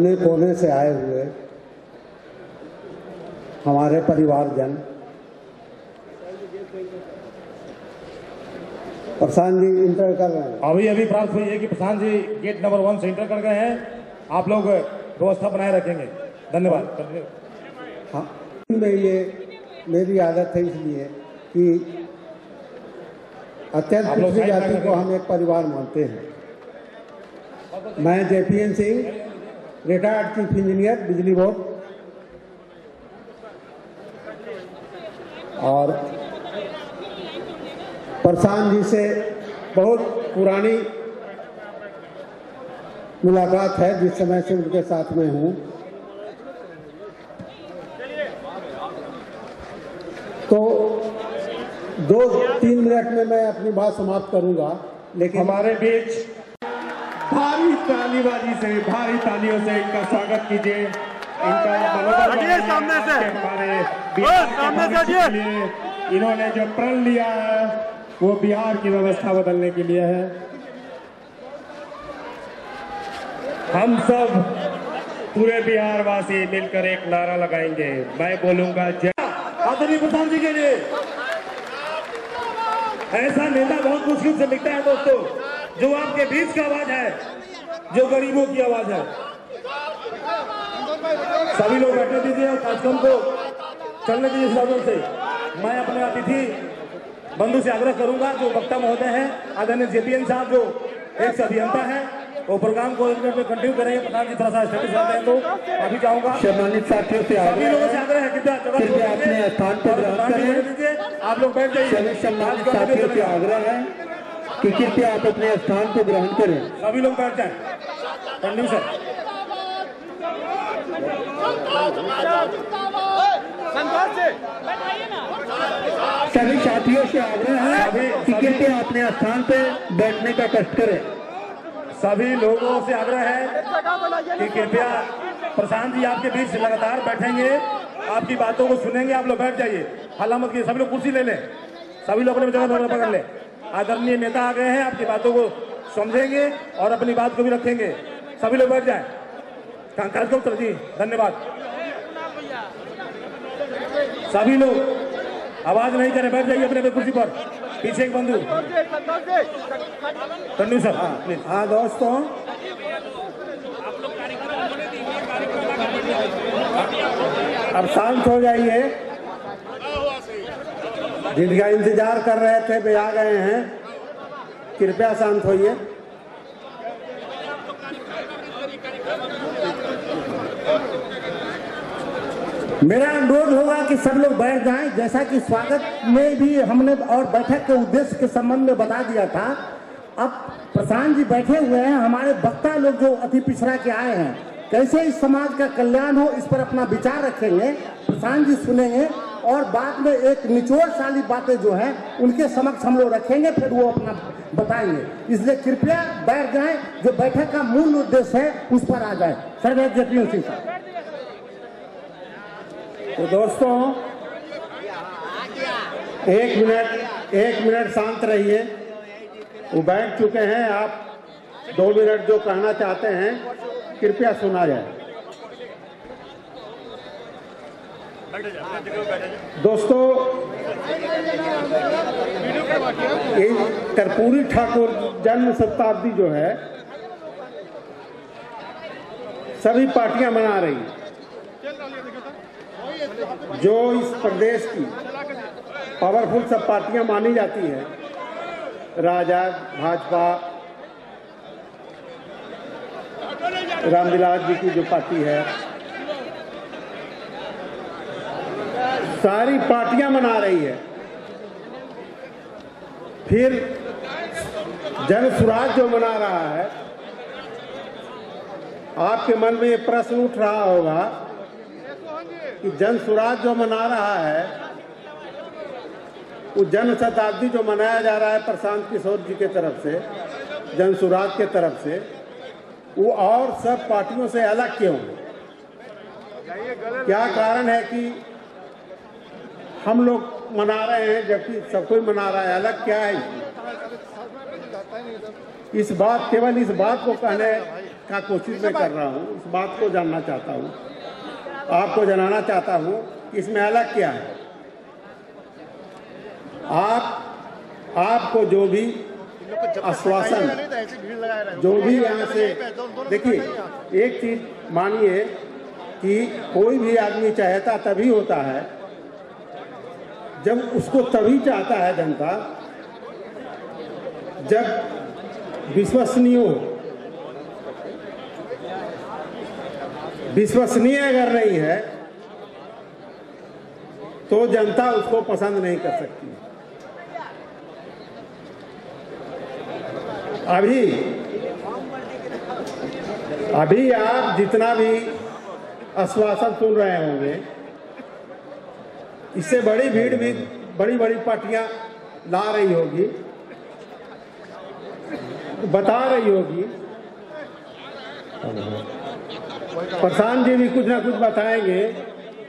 कोने कोने से आए हुए हमारे परिवारजन, प्रशांत जी इंटर कर रहे हैं। अभी प्राप्त हुई है कि प्रशांत जी गेट नंबर 1 से इंटर कर गए हैं। आप लोग व्यवस्था बनाए रखेंगे। धन्यवाद। हाँ, में ये मेरी आदत है इसलिए कि अत्यंत पिछड़ी जाति को हम एक परिवार मानते हैं। मैं JPN Singh, retired chief engineer बिजली बोर्ड, और प्रशांत जी से बहुत पुरानी मुलाकात है, जिस समय से उनके साथ में हूँ। तो 2-3 मिनट में मैं अपनी बात समाप्त करूंगा, लेकिन हमारे बीच भारी तालीबाजी से, भारी तालियों से इनका स्वागत कीजिए। इनका मनोबल सामने से इन्होंने जो प्रण लिया है वो बिहार की व्यवस्था बदलने के लिए है। हम सब पूरे बिहार वासी मिलकर एक नारा लगाएंगे। मैं बोलूंगा जय आदरणीय प्रधान जी के लिए। ऐसा नेता बहुत मुश्किल से मिलता है दोस्तों, जो आपके बीच का आवाज है, जो गरीबों की आवाज है। सभी लोग बैठने दीजिए और कार्यक्रम को चलने दीजिए साधन से। मैं अपने अतिथि बंधु से आग्रह करूंगा, जो वक्ता महोदय हैं आदरणीय JPN साहब, जो एक अभियंता है, वो प्रोग्राम को कंटिन्यू करेंगे। प्रधान जी थोड़ा सा स्टेटस रहते हैं, तो अभी जाऊंगा। सम्मानित साथियों से सभी लोगों से आग्रह है कि अपने स्थान पर ग्रहण करें। आप लोग बैठ जाइए। सम्मानित साथियों से आग्रह है कि कृपया आप अपने स्थान पर ग्रहण करें। सभी लोग बैठ जाएं। Continue sir. सभी साथियों से आग्रह है कि कृपया अपने स्थान पर बैठने का कष्ट करें। सभी लोगों से आग्रह है कि कृपया प्रशांत जी आपके बीच लगातार बैठेंगे, आपकी बातों को सुनेंगे। आप लोग बैठ जाइए, हल्ला मत कीजिए। सभी लोग कुर्सी ले लें, सभी लोग अपनी जगह पकड़ लें। आदरणीय नेता आ गए हैं, आपकी बातों को समझेंगे और अपनी बात को भी रखेंगे। सभी लोग बैठ जाएं। कार्यक्रम चल जी। धन्यवाद। सभी लोग आवाज नहीं करें, बैठ जाइए अपने कुर्सी पर। पीछे एक बंधु तन्नू सर। हाँ दोस्तों, अब शांत हो जाइए। जिनका इंतजार कर रहे थे वे आ गए हैं, कृपया शांत होइए। मेरा अनुरोध होगा कि सब लोग बैठ जाएं। जैसा कि स्वागत में भी हमने और बैठक के उद्देश्य के संबंध में बता दिया था, अब प्रशांत जी बैठे हुए हैं। हमारे वक्ता लोग जो अति पिछड़ा के आए हैं, कैसे इस समाज का कल्याण हो, इस पर अपना विचार रखेंगे। प्रशांत जी सुनेंगे और बाद में एक निचोड़ साली बातें जो हैं उनके समक्ष हम लोग रखेंगे, फिर वो अपना बताएंगे। इसलिए कृपया बैठ जाएं। जो बैठक का मूल उद्देश्य है उस पर आ जाए। सर JPN सिंह साहब। तो दोस्तों, एक मिनट शांत रहिए। वो बैठ चुके हैं, आप 2 मिनट जो कहना चाहते हैं कृपया सुना जाए। दोस्तों, ये कर्पूरी ठाकुर जन्म शताब्दी जो है सभी पार्टियां मना रही हैं। जो इस प्रदेश की पावरफुल सब पार्टियां मानी जाती है, राजद, भाजपा, रामविलास जी की जो पार्टी है, सारी पार्टियां मना रही है। फिर जन स्वराज जो मना रहा है, आपके मन में ये प्रश्न उठ रहा होगा कि जन स्वराज जो मना रहा है, वो जन शताब्दी जो मनाया जा रहा है प्रशांत किशोर जी के तरफ से, जन स्वराज के तरफ से, वो और सब पार्टियों से अलग क्यों? क्या कारण है कि हम लोग मना रहे हैं जबकि सब कोई मना रहा है? अलग क्या है? केवल इस बात को कहने का कोशिश मैं कर रहा हूँ, इस बात को जानना चाहता हूँ, आपको जनाना चाहता हूँ कि इसमें अलग क्या है। आपको जो भी आश्वासन, जो भी यहाँ से देखिए, एक चीज मानिए कि कोई भी आदमी चाहता तभी होता है जब उसको तभी चाहता है जनता जब विश्वसनीय हो। विश्वसनीय अगर नहीं है तो जनता उसको पसंद नहीं कर सकती। अभी आप जितना भी आश्वासन सुन रहे होंगे, इससे बड़ी भीड़ भी बड़ी बड़ी पार्टियां ला रही होगी, बता रही होगी, प्रशांत जी भी कुछ ना कुछ बताएंगे,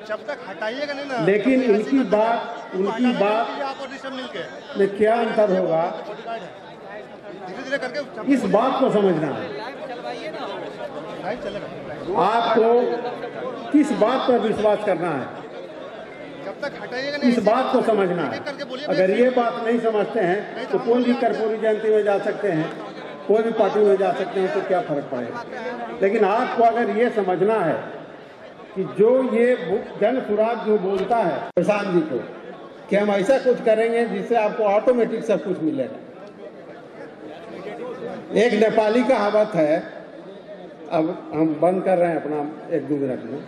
जब तक हटाइएगा नहीं ना। लेकिन उनकी बात में क्या अंतर होगा, धीरे-धीरे करके इस बात को समझना है। आपको किस बात पर विश्वास करना है, जब तक हटाइएगा नहीं, इस बात को समझना है। अगर ये बात नहीं समझते हैं तो कोई भी कर्पूरी जयंती में जा सकते हैं, कोई भी पार्टी में जा सकते हैं, तो क्या फर्क पड़ेगा। लेकिन आपको अगर ये समझना है कि जो ये जन सुराग जो बोलता है प्रशांत जी को कि हम ऐसा कुछ करेंगे जिससे आपको ऑटोमेटिक सब कुछ मिलेगा। एक नेपाली कहावत है, अब हम बंद कर रहे हैं अपना 1-2 मिनट में।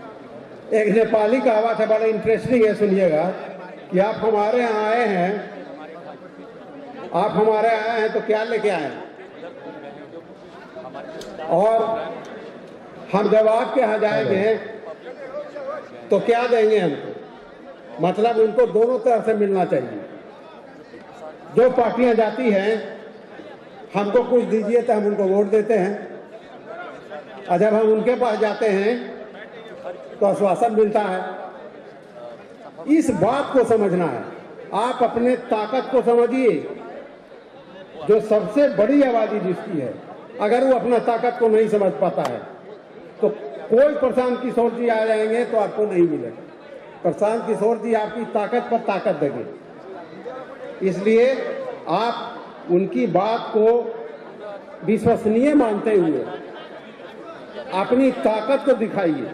एक नेपाली कहावत है, बड़ा इंटरेस्टिंग है, सुनिएगा कि आप हमारे यहाँ आए हैं, आप हमारे आए हैं तो क्या लेके आए हैं, और हम जब आपके यहाँ जाएंगे तो क्या देंगे हमको। मतलब उनको दोनों तरफ से मिलना चाहिए। जो पार्टियां जाती हैं हमको कुछ दीजिए तो हम उनको वोट देते हैं, और जब हम उनके पास जाते हैं तो आश्वासन मिलता है। इस बात को समझना है। आप अपने ताकत को समझिए। जो सबसे बड़ी आबादी जिसकी है, अगर वो अपना ताकत को नहीं समझ पाता है तो कोई प्रशांत किशोर जी आ जाएंगे तो आपको नहीं मिलेगा। प्रशांत किशोर जी आपकी ताकत पर ताकत देंगे। इसलिए आप उनकी बात को विश्वसनीय मानते हुए अपनी ताकत को दिखाइए।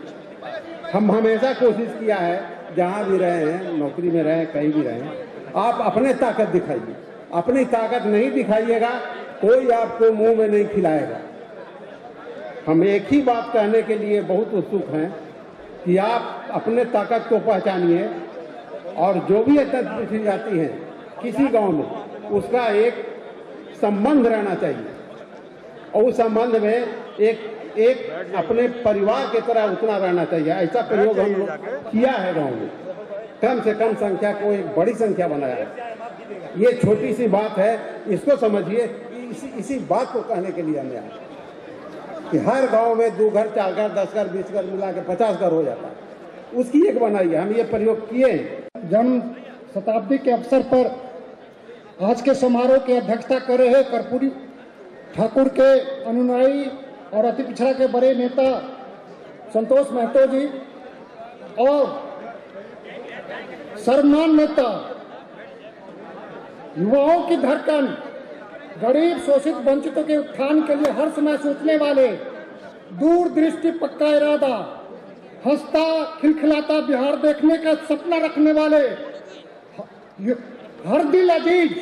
हम हमेशा कोशिश किया है, जहां भी रहे हैं, नौकरी में रहे, कहीं भी रहे, आप अपने ताकत दिखाइए। अपनी ताकत नहीं दिखाइएगा, कोई आपको मुंह में नहीं खिलाएगा। हम एक ही बात कहने के लिए बहुत उत्सुक हैं कि आप अपने ताकत को पहचानिए, और जो भी पूछी जाती है किसी गांव में, उसका एक संबंध रहना चाहिए, और उस संबंध में एक अपने परिवार की तरह उतना रहना चाहिए। ऐसा प्रयोग हम लोग किया है गांव में। कम से कम संख्या को एक बड़ी संख्या बनाया है। ये छोटी सी बात है, इसको समझिए। इसी बात को कहने के लिए हमने आया कि हर गांव में 2 घर, 4 घर, 10 घर, 20 घर मिला के 50 घर हो जाता है। उसकी एक बनाइए। हम ये प्रयोग किए। जन्म शताब्दी के अवसर पर आज के समारोह की अध्यक्षता कर रहे कर्पूरी ठाकुर के अनुयायी और अति पिछड़ा के बड़े नेता संतोष महतो जी, और सर्वमान नेता, युवाओं की धड़कन, गरीब शोषित वंचितों के उत्थान के लिए हर समय सोचने वाले, दूरदृष्टि पक्का इरादा, हंसता खिलखिलाता बिहार देखने का सपना रखने वाले, हर दिल अजीज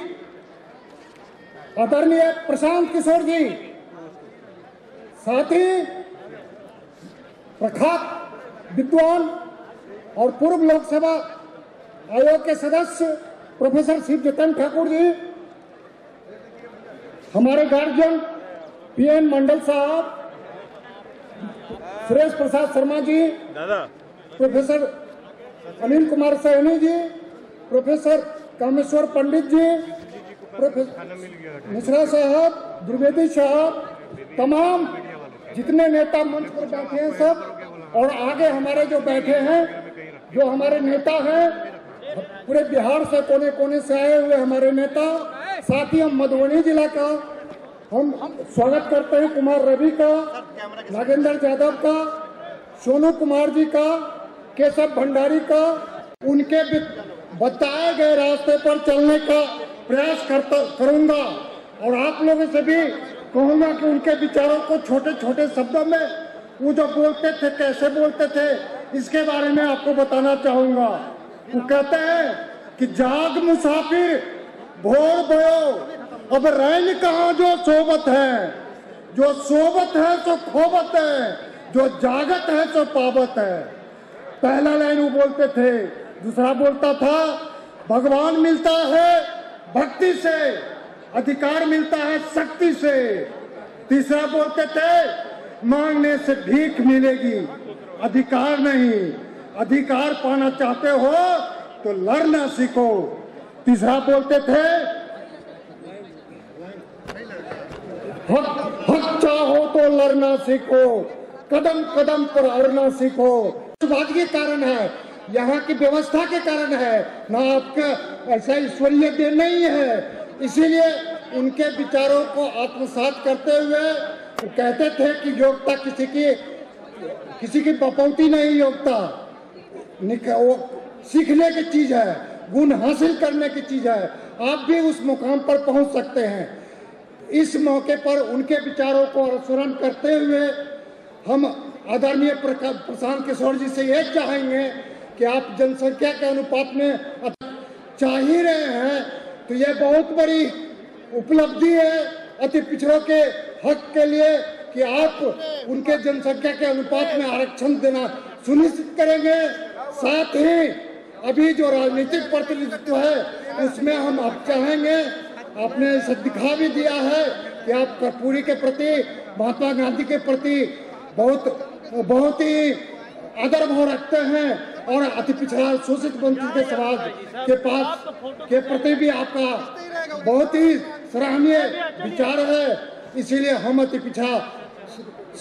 आदरणीय प्रशांत किशोर जी, साथ ही प्रख्यात विद्वान और पूर्व लोकसभा आयोग के सदस्य प्रोफेसर शिव जतन ठाकुर जी, हमारे गार्जियन पीएन मंडल साहब, सुरेश प्रसाद शर्मा जी, प्रोफेसर अनिल कुमार सैनी जी, प्रोफेसर कामेश्वर पंडित जी, प्रोफेसर मिश्रा साहब, द्विवेदी साहब, तमाम जितने नेता मंच पर बैठे हैं सब, और आगे हमारे जो बैठे हैं, जो हमारे नेता हैं, पूरे बिहार से कोने कोने से आए हुए हमारे नेता, साथ ही हम मधुबनी जिला का हम स्वागत करते हैं कुमार रवि का, नागेंद्र यादव का, सोनू कुमार जी का, केशव भंडारी का। उनके बताए गए रास्ते पर चलने का प्रयास करूंगा और आप लोगों से भी कहूंगा कि उनके विचारों को छोटे छोटे शब्दों में वो जो बोलते थे, कैसे बोलते थे, इसके बारे में आपको बताना चाहूंगा। वो कहते हैं कि जाग मुसाफिर भोर भयो, अब रैन कहाँ जो सोबत है, जो सोबत है सो खोबत है, जो जागत है सो पावत है। पहला लाइन वो बोलते थे। दूसरा बोलता था भगवान मिलता है भक्ति से, अधिकार मिलता है शक्ति से। तीसरा बोलते थे मांगने से भीख मिलेगी, अधिकार नहीं। अधिकार पाना चाहते हो तो लड़ना सीखो। तीसरा बोलते थे हक चाहो तो लड़ना सीखो, कदम कदम पर अड़ना सीखो। बात के कारण है, यहाँ की व्यवस्था के कारण है, ना आपका ऐसा ईश्वरीय देन नहीं है। इसीलिए उनके विचारों को आत्मसात करते हुए कहते थे कि योग्यता किसी की बपौती नहीं, योग्यता वो सीखने की चीज है, गुण हासिल करने की चीज है। आप भी उस मुकाम पर पहुंच सकते हैं। इस मौके पर उनके विचारों को अनुसरण करते हुए हम आदरणीय प्रशांत किशोर जी से यह चाहेंगे कि आप जनसंख्या के अनुपात में चाह ही रहे हैं तो यह बहुत बड़ी उपलब्धि है अति पिछड़ों के हक के लिए कि आप उनके जनसंख्या के अनुपात में आरक्षण देना सुनिश्चित करेंगे। साथ ही अभी जो राजनीतिक प्रतिनिधित्व है उसमें हम आप चाहेंगे, आपने इसे दिखा भी दिया है कि आप कर्पूरी के प्रति, महात्मा गांधी के प्रति बहुत ही आदर भाव रखते हैं और अति पिछड़ा शोषित वंचित के समाज के पास के प्रति भी आपका बहुत ही सराहनीय विचार है। इसीलिए हम अति पिछड़ा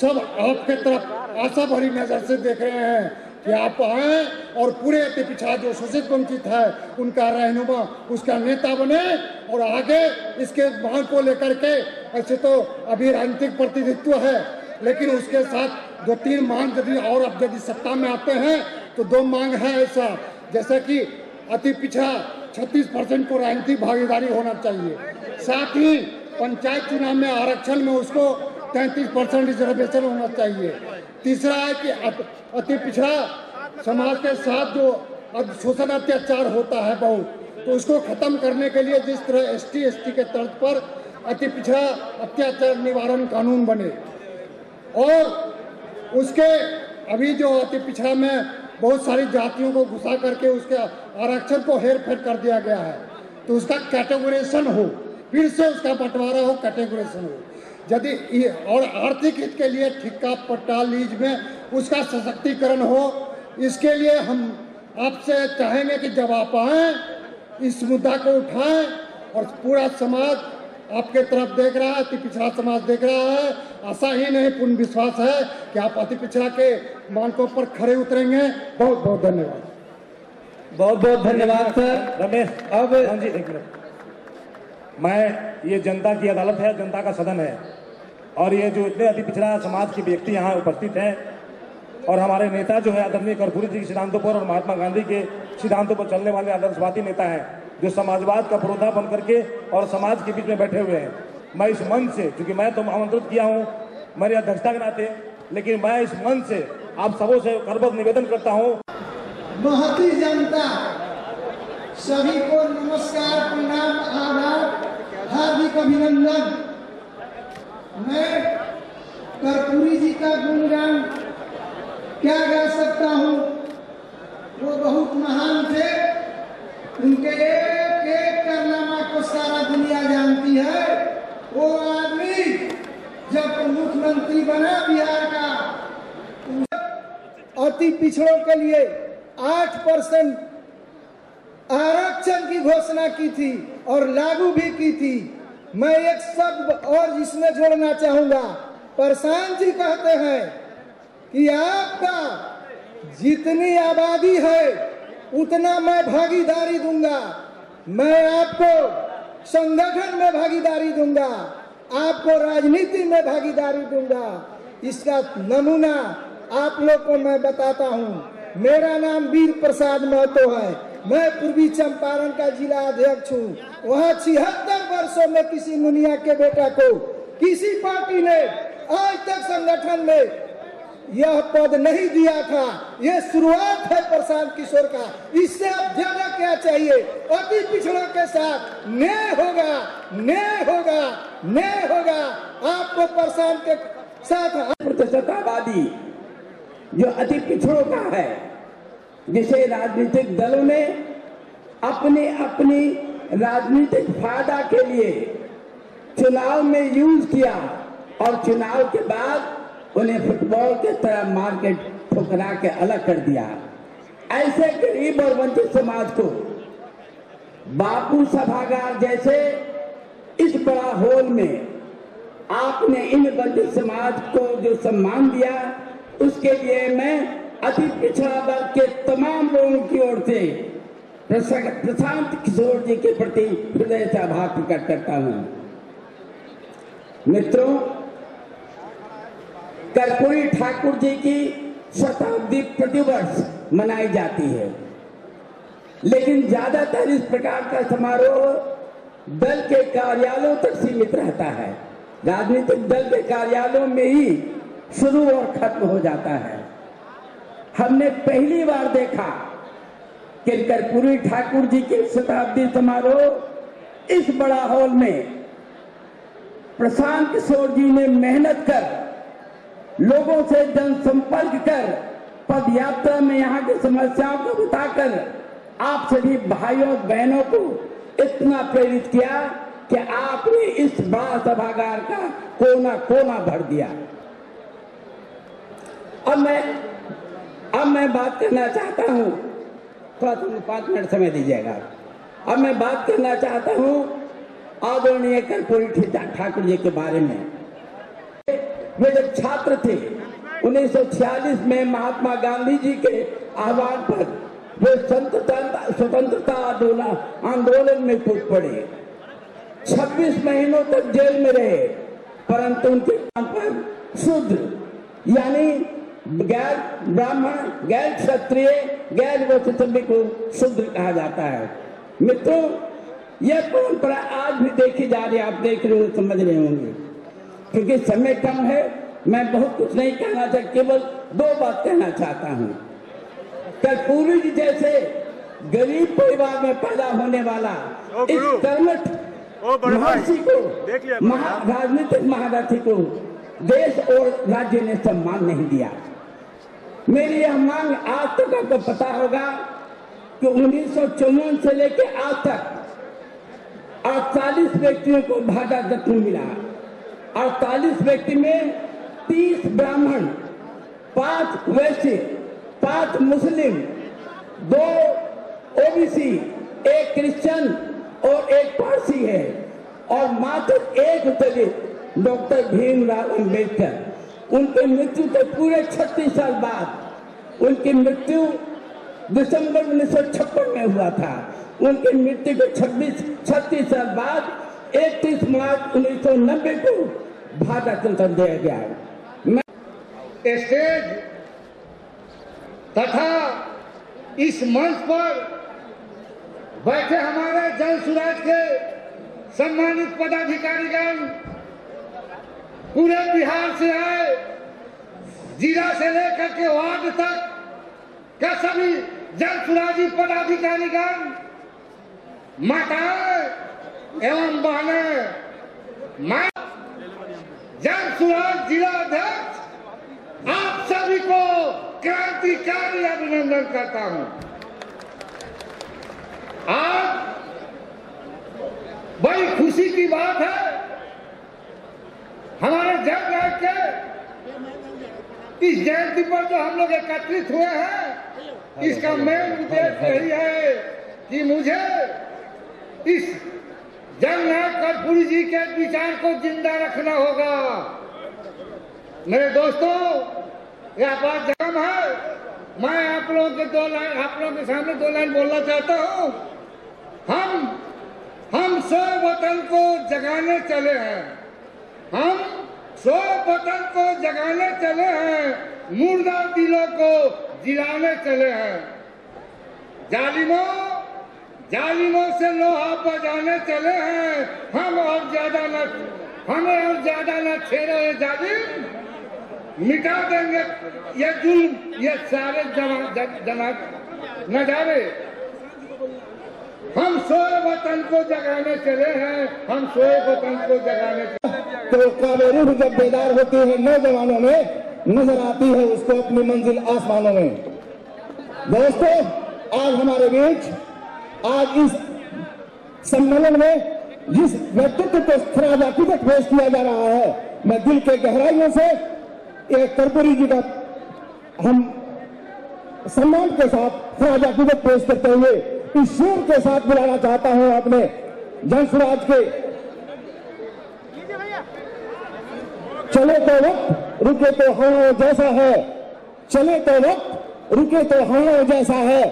सब आपके तरफ आशा भरी नजर से देख रहे हैं कि आप आए और पूरे अति पिछड़ा जो शोषित वंचित है उनका रहनुमा, उसका नेता बने और आगे इसके मांग को लेकर के, ऐसे तो अभी राजनीतिक प्रतिनिधित्व है लेकिन उसके साथ 2-3 मांग यदि और अब यदि सत्ता में आते हैं तो 2 मांग है ऐसा, जैसे कि अति पिछड़ा 36% को राजनीतिक भागीदारी होना चाहिए। साथ ही पंचायत चुनाव में आरक्षण में उसको 33% रिजर्वेशन होना चाहिए। तीसरा है कि अति पिछड़ा समाज के साथ जो शोषण अत्याचार होता है बहुत, तो उसको खत्म करने के लिए जिस तरह ST के तर्ज पर अति पिछड़ा अत्याचार निवारण कानून बने और उसके अभी जो अति पिछड़ा में बहुत सारी जातियों को घुसा करके उसके आरक्षण को हेर फेर कर दिया गया है, तो उसका कैटेगोराइजेशन हो, फिर से उसका बंटवारा हो, कैटेगोराइजेशन हो। यदि और आर्थिक हित के लिए ठिक्का पट्टा लीज में उसका सशक्तिकरण हो, इसके लिए हम आपसे चाहेंगे कि जब आप आए इस मुद्दा को उठाएं और पूरा समाज आपके तरफ देख रहा है, अति पिछड़ा समाज देख रहा है। आशा ही नहीं पूर्ण विश्वास है कि आप अति पिछड़ा के मानकों पर खड़े उतरेंगे। बहुत बहुत धन्यवाद। बहुत बहुत धन्यवाद सर। रमेश, अब हाँ जी, एक मिनट। मैं, ये जनता की अदालत है, जनता का सदन है और ये जो इतने अति पिछड़ा समाज के व्यक्ति यहाँ उपस्थित हैं और हमारे नेता जो है आदरणीय कर्पूरी जी के सिद्धांतों पर और महात्मा गांधी के सिद्धांतोों पर चलने वाले आदर्शवादी नेता हैं जो समाजवाद का पुरोधा बन करके और समाज के बीच में बैठे हुए हैं। मैं इस मंच से, क्योंकि मैं तो आमंत्रित किया हूँ मेरी अध्यक्षता के नाते, लेकिन मैं इस मंच से आप सबों से करबद्ध निवेदन करता हूँ। महती जनता सभी को नमस्कार, प्रणाम, आदाब, हार्दिक अभिनंदन। मैं कर्पूरी जी का गुणगान क्या गा सकता हूँ, वो बहुत महान थे। उनके एक एक कारनामा को सारा दुनिया जानती है। वो आदमी जब मुख्यमंत्री बना बिहार का, अति पिछड़ों के लिए 8% आरक्षण की घोषणा की थी और लागू भी की थी। मैं एक शब्द और इसमें जोड़ना चाहूंगा। प्रशांत जी कहते हैं कि आपका जितनी आबादी है उतना मैं भागीदारी दूंगा, मैं आपको संगठन में भागीदारी दूंगा। आपको राजनीति में भागीदारी दूंगा। इसका नमूना आप लोग को मैं बताता हूँ। मेरा नाम वीर प्रसाद महतो है। मैं पूर्वी चंपारण का जिला अध्यक्ष हूँ। वहाँ 76 वर्षों में किसी मुनिया के बेटा को किसी पार्टी ने आज तक संगठन में यह पद नहीं दिया था। यह शुरुआत है प्रशांत किशोर का। इससे अब ज्यादा क्या चाहिए? अति पिछड़ों के साथ न्याय होगा, न्याय होगा, न्याय होगा। आपको प्रशांत के साथ प्रतिशतवादी जो अति पिछड़ों का है, जिसे राजनीतिक दलों ने अपनी अपनी राजनीतिक फायदा के लिए चुनाव में यूज किया और चुनाव के बाद उन्हें फुटबॉल के तरह मार्केट ठुकरा के अलग कर दिया। ऐसे गरीब और वंचित समाज को बापू सभागार जैसे इस बड़ा हॉल में आपने इन वंचित समाज को जो सम्मान दिया, उसके लिए मैं अति पिछड़ा वर्ग के तमाम लोगों की ओर से प्रशांत किशोर जी के प्रति हृदय से आभार प्रकट करता हूं। मित्रों, कर्पूरी ठाकुर जी की शताब्दी प्रतिवर्ष मनाई जाती है, लेकिन ज्यादातर इस प्रकार का समारोह दल के कार्यालयों तक सीमित रहता है। राजनीतिक दल के कार्यालयों में ही शुरू और खत्म हो जाता है। हमने पहली बार देखा कि कर्पूरी ठाकुर जी के शताब्दी समारोह इस बड़ा हॉल में प्रशांत किशोर जी ने मेहनत कर, लोगों से जनसंपर्क कर, पद यात्रा में यहाँ की समस्याओं को बताकर आप सभी भाइयों बहनों को इतना प्रेरित किया कि आपने इस बड़ा सभागार का कोना कोना भर दिया। अब मैं बात करना चाहता हूँ, थोड़ा सा 5 मिनट समय दीजिएगा। अब मैं बात करना चाहता हूँ आदरणीय कर्पूरी ठाकुर जी के बारे में। वे जब छात्र थे 1946 में महात्मा गांधी जी के आह्वान पर वे स्वतंत्रता आंदोलन में कूद पड़े। 26 महीनों तक जेल में रहे, परंतु उनके नाम पर शूद्र यानी गैर ब्राह्मण, गैर क्षत्रिय, गैर वैश्य को शूद्र कहा जाता है। मित्रों, यह परंपरा आज भी देखी जा रही है। आप देख रहे हो, समझ रहे होंगे। क्योंकि समय कम है, मैं बहुत कुछ नहीं कहना चाहता, केवल 2 बात कहना चाहता हूँ। कर्पूरी जी जैसे गरीब परिवार में पैदा होने वाला इस कर्मठ महर्षि को, राजनीतिक महारथी को देश और राज्य ने सम्मान नहीं दिया। मेरी यह मांग आज तक आपको पता होगा कि 1954 से लेकर आज तक 48 व्यक्तियों को भारत रत्न मिला। 48 व्यक्ति में 30 ब्राह्मण, 5 वैश्य, 5 मुस्लिम, 2 ओबीसी, 1 क्रिश्चियन और 1 पारसी है, और मात्र 1 दलित डॉक्टर भीमराव अंबेडकर। उनके मृत्यु के पूरे 36 साल बाद, उनकी मृत्यु दिसंबर 1956 में हुआ था। उनकी मृत्यु के 36 साल बाद 31 मार्च 1990 को भारत रत्न दिया गया। स्टेज तथा इस मंच पर बैठे हमारे जन सुराज के सम्मानित पदाधिकारीगण, पूरे बिहार से आए, जिला से लेकर के वार्ड तक का सभी जन सुराजी पदाधिकारीगण, माताएं एवं बहनें, मैं जन सुराज जिला अध्यक्ष आप सभी को क्रांतिकारी अभिनंदन करता हूं। आज बड़ी खुशी की बात है, हमारे जननायक के इस जयंती पर जो हम लोग एकत्रित हुए हैं, इसका मेन उद्देश्य यही है कि मुझे इस जननायक कर्पूरी जी के विचार को जिंदा रखना होगा। मेरे दोस्तों, यह बात जम है, मैं आप लोगों के सामने 2 लाइन बोलना चाहता हूं। हम सब वतन को जगाने चले हैं, हम सोए वतन को जगाने चले हैं, मुर्दा दिलों को जिलाने चले हैं। जालिमों से लोहा बजाने चले हैं। हमें और ज्यादा न छेड़े जालिम, मिटा देंगे ये जुल्म, ये सारे नजारे। हम सोए वतन को जगाने चले हैं, हम सोए वतन को जगाने चले। तो कावेरी भी जब बेदार होती है नौजवानों में, नजर आती है उसको अपनी मंजिल आसमानों में। दोस्तों, आज हमारे बीच, आज इस सम्मेलन में जिस व्यक्तित्व को खराज अकीदत पेश किया जा रहा है, मैं दिल के गहराइयों से एक कर्पूरी जी का हम सम्मान के साथ खराज अकीदत पेश करते हुए इस शेर के साथ बुलाना चाहता हूं अपने जनसुराज के। चले तो वक्त रुके तो हवाओं जैसा है, चले तो वक्त रुके तो हवाओं जैसा है,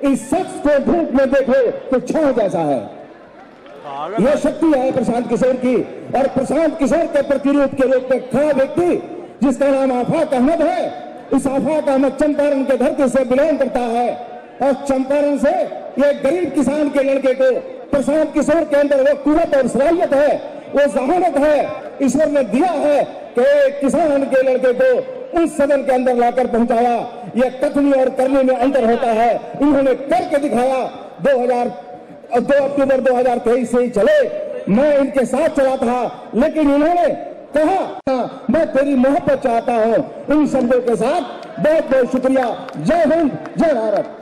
इस शख्स को धूप में देखो तो छांव जैसा है। यह शक्ति है प्रशांत किशोर की, और प्रशांत किशोर के प्रतिरूप के रूप में खड़ा व्यक्ति जिसका नाम आफाक अहमद है। इस आफाक अहमद चंपारण के धरती से बिलोंग करता है, और चंपारण से एक गरीब किसान के लड़के को प्रशांत किशोर के अंदर वो कुव्वत और सलाहियत है, वो जहानत है ईश्वर ने दिया है कि किसान के लड़के को उस सदन के अंदर लाकर पहुंचाया। यह कथनी और करनी में अंतर होता है, इन्होंने करके दिखाया। 2 अक्टूबर 2023 से ही चले, मैं इनके साथ चला था, लेकिन इन्होंने कहा मैं तेरी मोहब्बत चाहता हूं। इन शब्दों के साथ बहुत बहुत शुक्रिया। जय हिंद, जय भारत।